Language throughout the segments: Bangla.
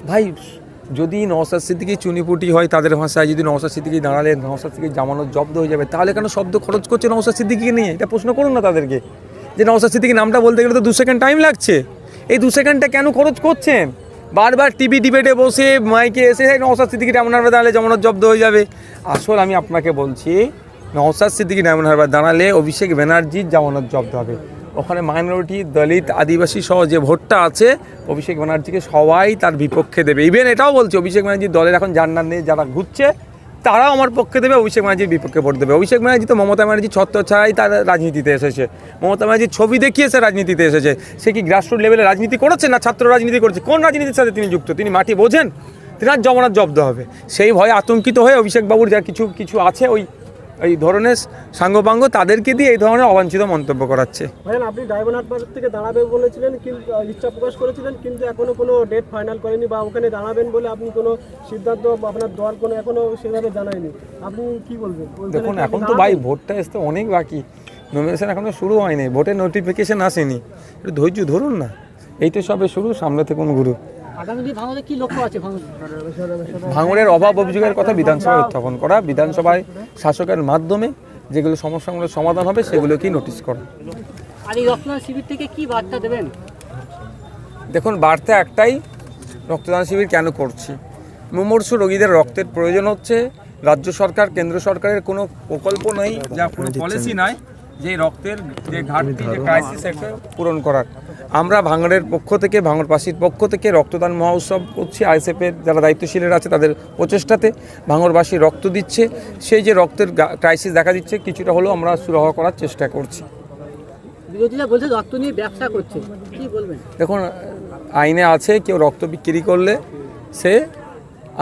ভাই যদি নওশাদ সিদ্দিকী চুনিপুটি হয় তাদের ভাষায়, যদি নওশাদ সিদ্দিকী দাঁড়ালে নওশাদ সিদ্দিকী জামানত জব্দ হয়ে যাবে, তাহলে কেন শব্দ খরচ করছে নওশাদ সিদ্দিকীকে নিয়ে? এটা প্রশ্ন করুন না তাদেরকে, যে নওশাদ সিদ্দিকী নামটা বলতে গেলে তো 2 সেকেন্ড টাইম লাগছে, এই 2 সেকেন্ডটা কেন খরচ করছেন? বারবার টিভি ডিবেটে বসে মাইকে এসে নওশাদ সিদ্দিকী ডায়মন্ড হারবার দাঁড়ালে জামানত জব্দ হয়ে যাবে। আসল আমি আপনাকে বলছি, নওশাদ সিদ্দিকী ডায়মন্ড হারবার দাঁড়ালে অভিষেক ব্যানার্জির জামানত জব্দ হবে। ওখানে মাইনরিটি, দলিত, আদিবাসী সহ যে ভোটটা আছে, অভিষেক ব্যানার্জিকে সবাই তার বিপক্ষে দেবে। ইভেন এটাও বলছে, অভিষেক ব্যানার্জির দলের এখন জান্নার নেই যারা ঘুরছে, তারাও আমার পক্ষে দেবে, অভিষেক ব্যানার্জির বিপক্ষে ভোট দেবে। অভিষেক ব্যানার্জি তো মমতা ব্যানার্জির ছত্রছায়ায় তার রাজনীতিতে এসেছে, মমতা ব্যানার্জির ছবি দেখিয়ে সে রাজনীতিতে এসেছে। সে কি গ্রাসরুট লেভেলে রাজনীতি করেছে, না ছাত্র রাজনীতি করেছে? কোন রাজনীতির সাথে তিনি যুক্ত? তিনি মাটি বোঝেন? তিনার জামানত জব্দ হবে। সেই ভয়ে আতঙ্কিত হয়ে অভিষেক বাবুর যা কিছু আছে ওই ধরনের সাঙ্গপাঙ্গ, তাদেরকে দিয়ে এই ধরনের অবাঞ্ছিত মন্তব্য করাচ্ছে। ভাইজান, আপনি ডায়মন্ড হারবার থেকে দাঁড়াবেন বলেছিলেন, কিন্তু ইচ্ছা প্রকাশ করেছিলেন, কিন্তু এখনো কোনো ডেট ফাইনাল করেনি, বা ওখানে দাঁড়াবেন বলে আপনি কোনো সিদ্ধান্ত আপনার দল কোনো এখনো সেভাবে জানায়নি। আপনি কি বলবেন? দেখুন, এখন তো ভাই ভোটটা আসতে অনেক বাকি, নমিনেশন এখনো শুরু হয়নি, ভোটের নোটিফিকেশন আসেনি, একটু ধৈর্য ধরুন না, এই তো সবে শুরু, সামনে থেকে কোন গুরু। আগামী দিন ভাঙড়ে কি লক্ষ্য আছে? ভাঙড়ের অভাব অভিযোগের কথা বিধানসভায় উত্থাপন করা, বিধানসভায় শাসকের মাধ্যমে যেগুলো সমস্যাগুলোর সমাধান হবে সেগুলোকেই নোটিশ করা। আর এই রক্তদান শিবির থেকে কি বার্তা দেবেন? দেখুন, বার্তা একটাই, রক্তদান শিবির কেন করছি? মুমূর্ষু রোগীদের রক্তের প্রয়োজন হচ্ছে। রাজ্য সরকার, কেন্দ্র সরকারের কোনো প্রকল্প নেই, যা কোনো পলিসি নাই যে রক্তের যে ঘাটতি, যে ক্রাইসিস, একটা পূরণ করার। আমরা ভাঙড়ের পক্ষ থেকে, ভাঙড়বাসীর পক্ষ থেকে রক্তদান মহোৎসব করছি। আইএসএফের যারা দায়িত্বশীলেরা আছে তাদের প্রচেষ্টাতে ভাঙড়বাসী রক্ত দিচ্ছে। সেই যে রক্তের ক্রাইসিস দেখা দিচ্ছে, কিছুটা হলেও আমরা সুরাহা করার চেষ্টা করছি। বিরোধীরা বলছে রক্ত নিয়ে ব্যবসা করছে, কি বলবেন? দেখুন, আইনে আছে, কেউ রক্ত বিক্রি করলে সে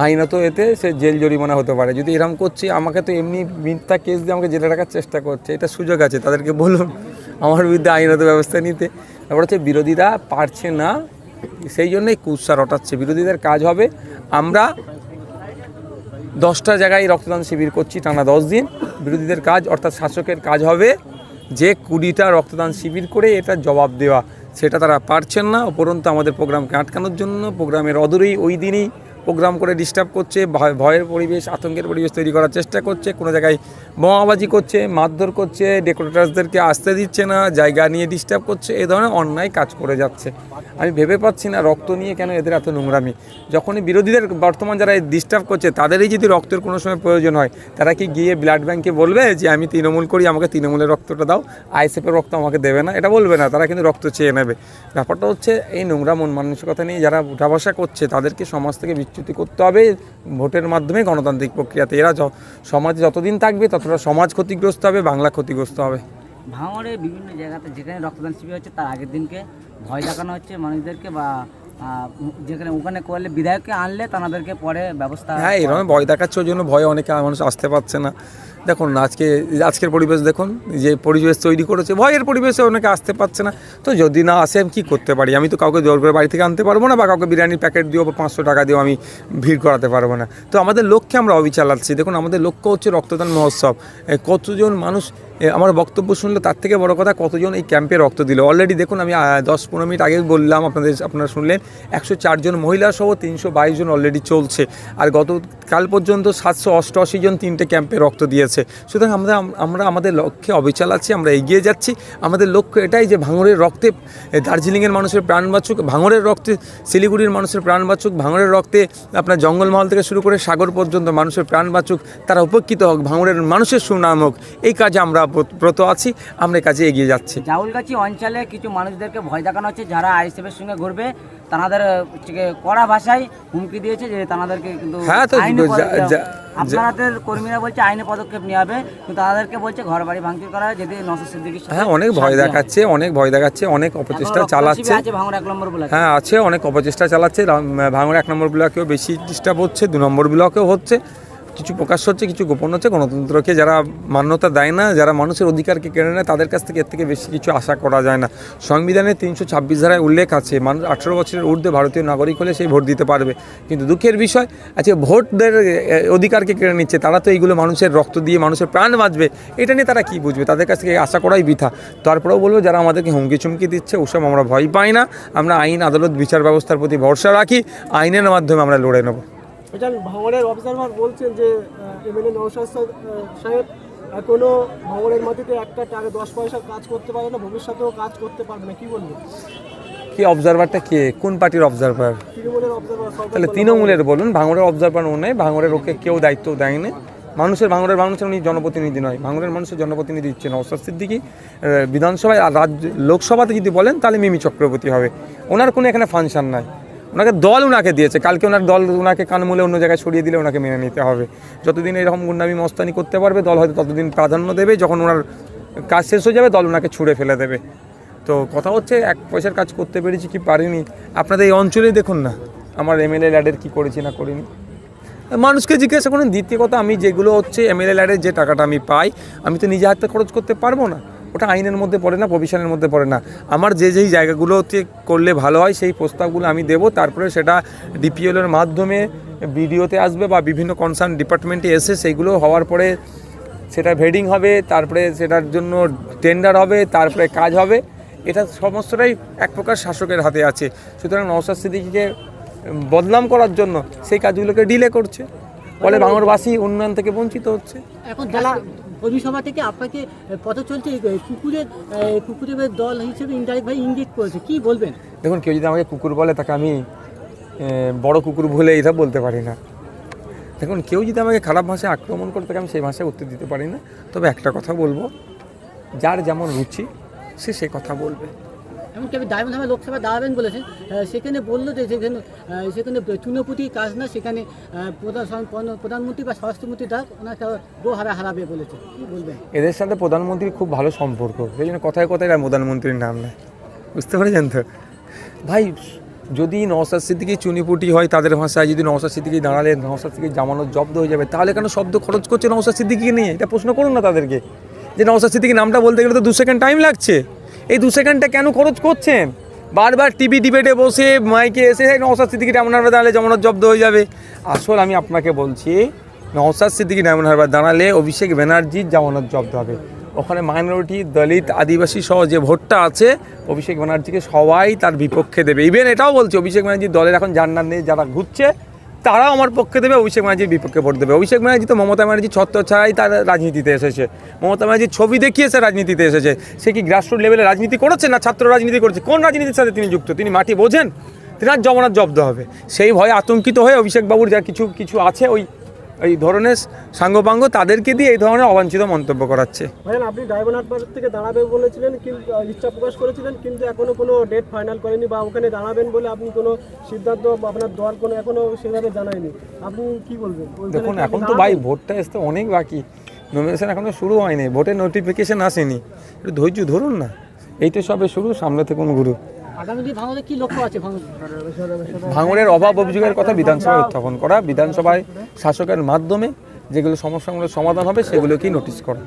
আইনত এতে সে জেল জরিমানা হতে পারে। যদি এরকম করছি, আমাকে তো এমনি মিথ্যা কেস দিয়ে আমাকে জেলে রাখার চেষ্টা করছে, এটা সুযোগ আছে, তাদেরকে বলুন আমার বিরুদ্ধে আইনত ব্যবস্থা নিতে। তারপর হচ্ছে বিরোধীরা পারছে না, সেই জন্যই কুৎসা রটাচ্ছে। বিরোধীদের কাজ হবে, আমরা 10টা জায়গায় রক্তদান শিবির করছি টানা 10 দিন। বিরোধীদের কাজ, অর্থাৎ শাসকের কাজ হবে যে 20টা রক্তদান শিবির করে এটা জবাব দেওয়া। সেটা তারা পারছেন না, উপরন্তু আমাদের প্রোগ্রামকে আটকানোর জন্য প্রোগ্রামের অদূরেই ওই দিনই প্রোগ্রাম করে ডিস্টার্ব করছে, ভয়ের পরিবেশ, আতঙ্কের পরিবেশ তৈরি করার চেষ্টা করছে, কোনো জায়গায় বোমাবাজি করছে, মারধর করছে, ডেকোরেটার্সদেরকে আসতে দিচ্ছে না, জায়গা নিয়ে ডিস্টার্ব করছে, এই ধরনের অন্যায় কাজ করে যাচ্ছে। আমি ভেবে পাচ্ছি না রক্ত নিয়ে কেন এদের এত নোংরামি। যখনই বিরোধীদের বর্তমান যারা ডিস্টার্ব করছে, তাদেরই যদি রক্তের কোনো সময় প্রয়োজন হয়, তারা কি গিয়ে ব্লাড ব্যাঙ্কে বলবে যে আমি তৃণমূল করি, আমাকে তৃণমূলের রক্তটা দাও, আইএসএফের রক্ত আমাকে দেবে না? এটা বলবে না, তারা কিন্তু রক্ত চেয়ে নেবে। ব্যাপারটা হচ্ছে এই নোংরা মন মানসিকতা নিয়ে যারা উঠাবসা করছে, তাদেরকে সমাজ থেকে বিচ্যুতি করতে হবে ভোটের মাধ্যমে, গণতান্ত্রিক প্রক্রিয়াতে। এরা সমাজে যতদিন থাকবে ততটা সমাজ ক্ষতিগ্রস্ত হবে, বাংলা ক্ষতিগ্রস্ত হবে। ভাঙড়ে বিভিন্ন জায়গাতে যেখানে রক্তদান শিবির হচ্ছে, তার আগের দিনকে ভয় দেখানো হচ্ছে মানুষদেরকে, বা যেখানে ওখানে করলে বিধায়ককে আনলে তাদেরকে পরে ব্যবস্থা। হ্যাঁ, এরকম ভয় দেখাচ্ছে, ওই জন্য ভয়ে অনেকে মানুষ আসতে পারছে না। দেখুন আজকের পরিবেশ দেখুন, যে পরিবেশ তৈরি করেছে, ভয়ের পরিবেশে অনেকে আসতে পারছে না। তো যদি না আসে আমি কী করতে পারি? আমি তো কাউকে জোর করে বাড়ি থেকে আনতে পারবো না, বা কাউকে বিরিয়ানির প্যাকেট দিও বা 500 টাকা দিও আমি ভিড় করাতে পারবো না। তো আমাদের লক্ষ্যে আমরা অবিচার চালাচ্ছি। দেখুন, আমাদের লক্ষ্য হচ্ছে রক্তদান মহোৎসব। কতজন মানুষ আমার বক্তব্য শুনলো, তার থেকে বড় কথা কতজন এই ক্যাম্পে রক্ত দিল। অলরেডি দেখুন, আমি 10-15 মিনিট আগে বললাম, আপনারা শুনলেন, 104 জন মহিলা সহ 322 জন অলরেডি চলছে। আর গতকাল পর্যন্ত 788 জন 3টে ক্যাম্পে রক্ত দিয়েছে। সুতরাং আমরা আমাদের লক্ষ্যে অবিচল আছি, আমরা এগিয়ে যাচ্ছি। আমাদের লক্ষ্য এটাই যে ভাঙড়ের রক্তে দার্জিলিংয়ের মানুষের প্রাণ বাঁচুক, ভাঙড়ের রক্তে শিলিগুড়ির মানুষের প্রাণ বাঁচুক, ভাঙড়ের রক্তে আপনার জঙ্গলমহল থেকে শুরু করে সাগর পর্যন্ত মানুষের প্রাণ বাঁচুক, তারা উপকৃত হোক, ভাঙড়ের মানুষের সুনাম হোক। এই কাজে আমরা ব্রত আছি, আমরা কাজে এগিয়ে যাচ্ছি। জাউলগাছি অঞ্চলে কিছু মানুষদেরকে ভয় দেখানো হচ্ছে, যারা আইএসএফের সঙ্গে ঘুরবে তাদের কড়া ভাষায় হুমকি দিয়েছে যে তাদেরকে কিন্তু আপনাদের কর্মীরা বলছে আইনি পদক্ষেপ নেওয়া হবে, কিন্তু তাদেরকে বলছে ঘর বাড়ি ভাঙচুর করা, যদি নওশাদ সিদ্দিকীর সাথে। হ্যাঁ, অনেক ভয় দেখাচ্ছে, অনেক অপচেষ্টা চালাচ্ছে। ভাঙড় 1 নম্বর ব্লক, হ্যাঁ আছে, অনেক অপচেষ্টা চালাচ্ছে। ভাঙড় 1 নম্বর ব্লকেও বেশি ডিস্টার্ব হচ্ছে, 2 নম্বর ব্লকেও হচ্ছে। কিছু প্রকাশ হচ্ছে, কিছু গোপন হচ্ছে। গণতন্ত্রকে যারা মান্যতা দেয় না, যারা মানুষের অধিকারকে কেড়ে নেয়, তাদের কাছ থেকে এর থেকে বেশি কিছু আশা করা যায় না। সংবিধানের 326 ধারায় উল্লেখ আছে, মানুষ 18 বছরের ঊর্ধ্বে ভারতীয় নাগরিক হলে সেই ভোট দিতে পারবে। কিন্তু দুঃখের বিষয় আজকে ভোটদের অধিকারকে কেড়ে নিচ্ছে। তারা তো এইগুলো মানুষের রক্ত দিয়ে মানুষের প্রাণ বাঁচবে, এটা নিয়ে তারা কী বুঝবে? তাদের কাছ থেকে আশা করাই বৃথা। তারপরেও বলবো, যারা আমাদেরকে হুমকি চুমকি দিচ্ছে ওসব আমরা ভয় পাই না। আমরা আইন, আদালত, বিচার ব্যবস্থার প্রতি ভরসা রাখি। আইনের মাধ্যমে আমরা লড়ে নেব। এটা ভাঙড়ের অবজারভার বলছেন যে এমএলএ নওশাদ সাহেব এখনো ভাঙড়ের মাটিতে একটা টাকা 10 পয়সার কাজ করতে পারে না, ভবিষ্যতেও কাজ করতে পারবে না, কি বলবো? কি অবজারভারটা কে? কোন পার্টির অবজারভার? তৃণমূলের অবজারভার। তাহলে তৃণমূলের বলুন। ভাঙড়ের অবজারভার ও নেই, ভাঙড়ের ওকে কেউ দায়িত্ব দেয়নি। ভাঙড়ের মানুষের উনি জনপ্রতিনিধি নয়, ভাঙড়ের মানুষের জনপ্রতিনিধি হচ্ছে নওশাদ সিদ্দিকী। বিধানসভায় আর লোকসভাতে যদি বলেন তাহলে মিমি চক্রবর্তী হবে। ওনার কোনো এখানে ফাংশন নাই। ওনাকে দল ওনাকে দিয়েছে, কালকে ওনার দল ওনাকে কানমূলে অন্য জায়গায় সরিয়ে দিলে ওনাকে মেনে নিতে হবে। যতদিন এরকম গুন্ডামি মস্তানি করতে পারবে দল হয়তো ততদিন প্রাধান্য দেবে। যখন ওনার কাজ শেষ হয়ে যাবে দল ওনাকে ছুঁড়ে ফেলে দেবে। তো কথা হচ্ছে, 1 পয়সার কাজ করতে পেরেছি কি পারিনি, আপনাদের এই অঞ্চলেই দেখুন না আমার এমএলএ ল্যাডের কী করেছি না করিনি। মানুষকে জিজ্ঞাসা করুন। দ্বিতীয় কথা, আমি যেগুলো হচ্ছে এমএলএ ল্যাডের যে টাকাটা আমি পাই, আমি তো নিজে হাতে খরচ করতে পারবো না। ওটা আইনের মধ্যে পড়ে না, প্রভিশনের মধ্যে পড়ে না। আমার যেই জায়গাগুলোতে করলে ভালো হয় সেই প্রস্তাবগুলো আমি দেবো। তারপরে সেটা ডিপিএলের মাধ্যমে বিডিওতে আসবে বা বিভিন্ন কনসার্ন ডিপার্টমেন্টে এসে সেইগুলো হওয়ার পরে সেটা ভেডিং হবে, তারপরে সেটার জন্য টেন্ডার হবে, তারপরে কাজ হবে। এটা সমস্তটাই এক প্রকার শাসকের হাতে আছে। সুতরাং নওশাদ সিদ্দিকীকে বদনাম করার জন্য সেই কাজগুলোকে ডিলে করছে, ফলে ভাঙড়বাসী উন্নয়ন থেকে বঞ্চিত হচ্ছে। এখন যারা পৌরসভা থেকে আপনাকে পথ চলছে কুকুরের দল হিসেবে ইনডাইরেক্টভাবে ইঙ্গিত করেছে, কি বলবেন? দেখুন, কেউ যদি আমাকে কুকুর বলে তাকে আমি বড় কুকুর বলে এটা বলতে পারি না। দেখুন, কেউ যদি আমাকে খারাপ ভাষায় আক্রমণ করে তাকে আমি সেই ভাষায় উত্তর দিতে পারি না। তবে একটা কথা বলবো, যার যেমন রুচি সে কথা বলবে। এমনকি আমি ডায়মন্ড হারবার লোকসভা দাঁড়াবেন বলেছেন, সেখানে বললো যে সেখানে চুনোপুটি কাজ না, সেখানে প্রধানমন্ত্রী বা স্বরাষ্ট্রমন্ত্রী ডাক ওনাকে গো হারাবে বলেছে, কি বলবেন? এদের সাথে প্রধানমন্ত্রীর খুব ভালো সম্পর্ক, সেই জন্য কথায় কথায় প্রধানমন্ত্রীর নাম নেয়। বুঝতে পেরেছেন তো ভাই? যদি নওশাদ সিদ্দিকী চুনিপুটি হয় তাদের ভাষায়, যদি নওশাদ সিদ্দিকী দাঁড়ালে নওশাদ সিদ্দিকী জামানত জব্দ হয়ে যাবে, তাহলে কেন শব্দ খরচ করছে নওশাদ সিদ্দিকীকে নিয়ে? এটা প্রশ্ন করুন না তাদেরকে, যে নওশাদ সিদ্দিকী নামটা বলতে গেলে তো 2 সেকেন্ড টাইম লাগছে। এই 2 সেকেন্ডটা কেন খরচ করছেন? বারবার টিভি ডিবেটে বসে মাইকে এসে নওশাদ সিদ্দিকী ডায়মন্ড হারবার দাঁড়ালে জামানত জব্দ হয়ে যাবে। আসল আমি আপনাকে বলছি, নওশাদ সিদ্দিকী ডায়মন্ড হারবার দাঁড়ালে অভিষেক ব্যানার্জির জামানত জব্দ হবে। ওখানে মাইনরিটি, দলিত, আদিবাসী সহ যে ভোটটা আছে, অভিষেক ব্যানার্জিকে সবাই তার বিপক্ষে দেবে। ইভেন এটাও বলছে, অভিষেক ব্যানার্জির দলের এখন জান্নার নেই, যারা ঘুরছে তারাও আমার পক্ষে দেবে, অভিষেক ব্যানার্জির বিপক্ষে ভোট দেবে। অভিষেক ব্যানার্জি তো মমতা ব্যানার্জি ছত্র ছাড়াই তার রাজনীতিতে এসেছে। মমতা ব্যানার্জির ছবি দেখিয়ে সে রাজনীতিতে এসেছে। সে কি গ্রাসরুট লেভেলে রাজনীতি করেছে না ছাত্র রাজনীতি করেছে? কোন রাজনীতির সাথে তিনি যুক্ত? তিনি মাটি বোঝেন? তিনার জামানত জব্দ হবে। সেই ভয়ে আতঙ্কিত হয়ে অভিষেক বাবুর যার কিছু আছে ওই ধরনের সাঙ্গপাঙ্গ, তাদেরকে দিয়ে এই ধরনের অবাঞ্ছিত মন্তব্য করাচ্ছে। ভাইজান, আপনি ডায়মন্ড হারবার থেকে দাঁড়াবেন বলেছিলেন, কিন্তু ইচ্ছা প্রকাশ করেছিলেন, কিন্তু এখনো কোনো ডেট ফাইনাল করেনি বা ওখানে দাঁড়াবেন বলে আপনি কোনো সিদ্ধান্ত আপনার দল কোনো এখনো সেভাবে জানায়নি, আপনি কি বলবেন? দেখুন, এখন তো ভাই ভোটটা আসতে অনেক বাকি, নমিনেশন এখনো শুরু হয়নি, ভোটের নোটিফিকেশন আসেনি, একটু ধৈর্য ধরুন না। এই তো সবে শুরু, সামনে থেকে কোন গুরু। আগামী দিন ভাঙড়ে কি লক্ষ্য আছে? ভাঙড়ের অভাব অভিযোগের কথা বিধানসভায় উত্থাপন করা, বিধানসভায় শাসকের মাধ্যমে যেগুলো সমস্যাগুলোর সমাধান হবে সেগুলোকেই নোটিশ করা।